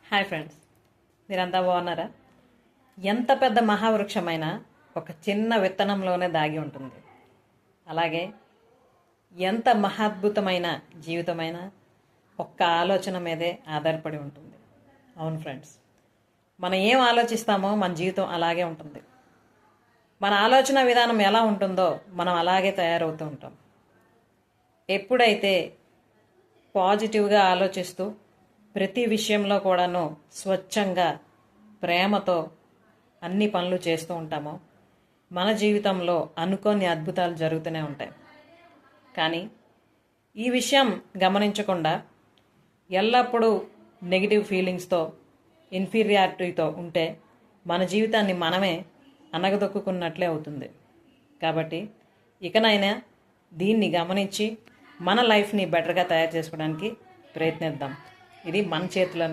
Hi friends, మీరంతా బాగున్నారా? ఎంత పెద్ద మహావృక్షమైనా ఒక చిన్న విత్తనంలోనే దాగి ఉంటుంది. అలాగే ఎంత మహాద్భుతమైన జీవితమైనా ఒక్క ఆలోచన మీదే ఆధారపడి ఉంటుంది. అవును ఫ్రెండ్స్, మనం ఏం ఆలోచిస్తామో మన జీవితం అలాగే ఉంటుంది. మన ఆలోచన విధానం ఎలా ఉంటుందో మనం అలాగే తయారవుతూ ఉంటాం. ఎప్పుడైతే పాజిటివ్గా ఆలోచిస్తూ ప్రతి విషయంలో కూడాను స్వచ్ఛంగా ప్రేమతో అన్ని పనులు చేస్తూ ఉంటామో మన జీవితంలో అనుకోని అద్భుతాలు జరుగుతూనే ఉంటాయి. కానీ ఈ విషయం గమనించకుండా ఎల్లప్పుడూ నెగిటివ్ ఫీలింగ్స్తో ఇన్ఫీరియారిటీతో ఉంటే మన జీవితాన్ని మనమే అనగదొక్కున్నట్లే అవుతుంది. కాబట్టి ఇకనైనా దీన్ని గమనించి మన లైఫ్ని బెటర్గా తయారు చేసుకోవడానికి ప్రయత్నిద్దాం. ఇది మన చేతిలో